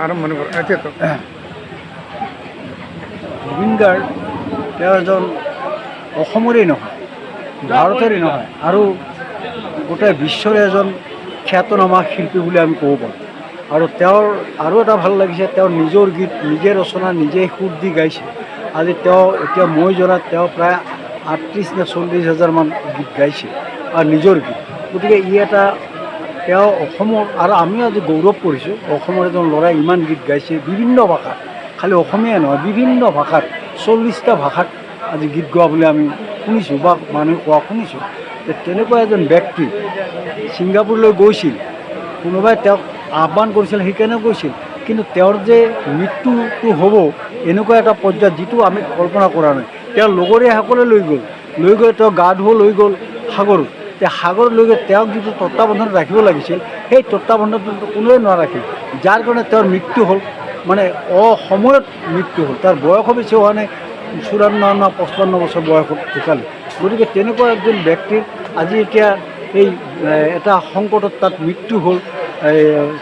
আৰম্ভণি কৰা এতিয়াতো জুবিন গাৰ্গ তেওঁ এজন অসমৰেই নহয়, ভাৰতৰে নহয় আৰু গোটেই বিশ্বৰে এজন খ্যাতনামা শিল্পী বুলি আমি ক'ব পাৰোঁ। আৰু তেওঁৰ আৰু এটা ভাল লাগিছে, তেওঁৰ নিজৰ গীত নিজে ৰচনা নিজে সুৰ দি গাইছে। আজি তেওঁ এতিয়া মই জনাত তেওঁ প্ৰায় ৩৮ নে ৪০ হাজাৰমান গীত গাইছে আৰু নিজৰ গীত। গতিকে ই এটা তেওঁ অসমৰ আৰু আমিও আজি গৌৰৱ কৰিছোঁ, অসমৰ এজন ল'ৰাই ইমান গীত গাইছে বিভিন্ন ভাষাত, খালি অসমীয়া নহয় বিভিন্ন ভাষাত ৪০টা ভাষাত আজি গীত গোৱা বুলি আমি শুনিছোঁ বা মানুহে কোৱা শুনিছোঁ। তেনেকুৱা এজন ব্যক্তি ছিংগাপুৰলৈ গৈছিল, কোনোবাই তেওঁক আহ্বান কৰিছিল সেইকাৰণে গৈছিল, কিন্তু তেওঁৰ যে মৃত্যুটো হ'ব এনেকুৱা এটা পৰ্যায় যিটো আমি কল্পনা কৰা নাই। তেওঁৰ লগৰীয়াসকলে লৈ গৈ তেওঁ গা ধুব লৈ গ'ল সাগৰত। সাগৰত লৈ গৈ তেওঁক যিটো তত্বাৱধানত ৰাখিব লাগিছিল সেই তত্বাৱধানটো কোনোৱে নাৰাখিল, যাৰ কাৰণে তেওঁৰ মৃত্যু হ'ল, মানে অসময়ত মৃত্যু হ'ল। তাৰ বয়সো বেছি হোৱা নাই, ৫৪ না ৫৫ বছৰ বয়সত ঢুকালে। গতিকে তেনেকুৱা এজন ব্যক্তিৰ আজি এতিয়া এই এটা সংকটত তাত মৃত্যু হ'ল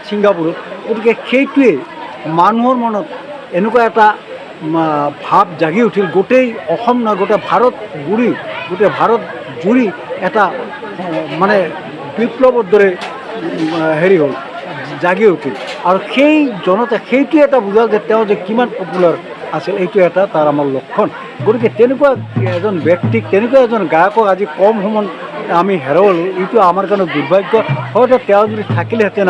ছিংগাপুৰত। গতিকে সেইটোৱে মানুহৰ মনত এনেকুৱা এটা ভাৱ জাগি উঠিল, গোটেই অসম নহয় গোটেই ভাৰত জুৰি এটা মানে বিপ্লৱৰ দৰে হ'ল জাগি উঠিল। আৰু সেই জনতা সেইটোৱে এটা বুজাল যে তেওঁ যে কিমান পপুলাৰ আছিল, এইটো এটা তাৰ আমাৰ লক্ষণ। গতিকে তেনেকুৱা এজন ব্যক্তিক, তেনেকুৱা এজন গায়কক আজি কম সময়ত আমি হেৰুৱালোঁ, এইটো আমাৰ কাৰণে দুৰ্ভাগ্য। হয়তো তেওঁ যদি থাকিলেহেঁতেন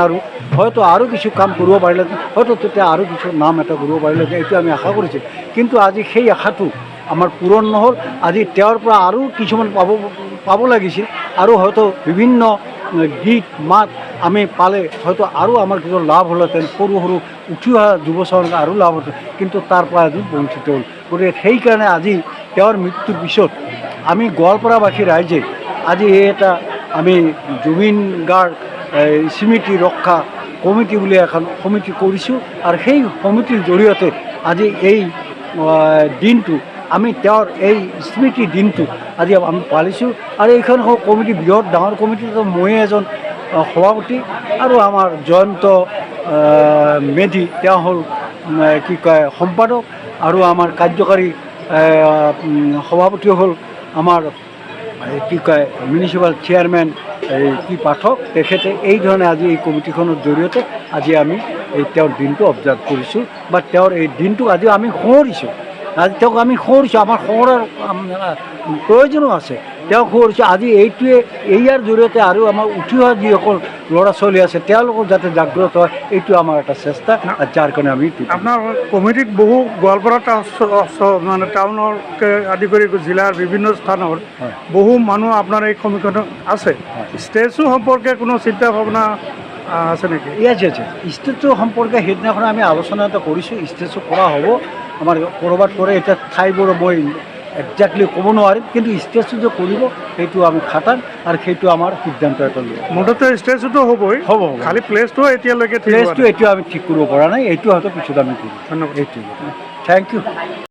হয়তো আৰু কিছু কাম কৰিব পাৰিলেহেঁতেন, হয়তো তেতিয়া আৰু কিছু নাম এটা কৰিব পাৰিলেহেঁতেন, এইটো আমি আশা কৰিছোঁ। কিন্তু আজি সেই আশাটো আমাৰ পূৰণ নহ'ল। আজি তেওঁৰ পৰা আৰু কিছুমান পাব লাগিছিল, আৰু হয়তো বিভিন্ন গীত মাত আমি পালে হয়তো আৰু আমাৰ কিছু লাভ হ'লহেঁতেন, সৰু উঠি অহা যুৱচামক আৰু লাভ হ'লহেঁতেন, কিন্তু তাৰ পৰা আজি বঞ্চিত হ'ল। গতিকে সেইকাৰণে আজি তেওঁৰ মৃত্যুৰ পিছত আমি গোৱালপাৰাবাসী ৰাইজে আজি এটা আমি জুবিন গাৰ্গ স্মৃতি ৰক্ষা কমিটি বুলি এখন সমিতি কৰিছোঁ, আৰু সেই সমিতিৰ জৰিয়তে আজি এই দিনটো আমি তেওঁৰ এই স্মৃতি দিনটো আজি আমি পালিছোঁ। আৰু এইখন কমিটি বৃহৎ ডাঙৰ কমিটিটো ময়ে এজন সভাপতি, আৰু আমাৰ জয়ন্ত মেধি তেওঁ হ'ল সম্পাদক, আৰু আমাৰ কাৰ্যকাৰী সভাপতি হ'ল আমাৰ মিউনিচিপাল চেয়াৰমেন পাঠক। তেখেতে এই ধৰণে আজি এই কমিটিখনৰ জৰিয়তে আজি আমি এই তেওঁৰ দিনটো অবজাৰ্ভ কৰিছোঁ, বা তেওঁৰ এই দিনটো আজি আমি সোঁৱৰিছোঁ। আজি তেওঁক আমি সোঁৱৰিছোঁ, আমাৰ সোঁৱৰাৰ প্ৰয়োজনো আছে। তেওঁক সোঁৱৰিছোঁ আজি এইটোৱে, ইয়াৰ জৰিয়তে আৰু আমাৰ উঠি অহা যিসকল ল'ৰা ছোৱালী আছে তেওঁলোকক যাতে জাগ্ৰত হয়, এইটো আমাৰ এটা চেষ্টা, যাৰ কাৰণে আমি আপোনাৰ কমিটিত বহু গোৱালপাৰা মানে টাউনকে আদি কৰি জিলাৰ বিভিন্ন স্থানৰ বহু মানুহ আপোনাৰ এই কমিটিখনত আছে। ষ্টেজো সম্পৰ্কে কোনো চিন্তা ভাৱনা আছে নেকি? আছে। ষ্টেজটো সম্পৰ্কে সেইদিনাখন আমি আলোচনা এটা কৰিছোঁ, ষ্টেজটো কৰা হ'ব আমাৰ ক'ৰবাত কৰে। এতিয়া ঠাইবোৰ মই একজেক্টলি ক'ব নোৱাৰিম, কিন্তু ষ্টেজটো যে কৰিব সেইটো আমি খাটাম, আৰু সেইটো আমাৰ সিদ্ধান্ত এটা লৈ মুঠতে ষ্টেজটোতো হ'বই, হ'ব খালি প্লেচটো এতিয়ালৈকে এতিয়া আমি ঠিক কৰিব পৰা নাই, এইটো হয়তো পিছত আমি কৰিম। ধন্যবাদ। এইটো থেংক ইউ।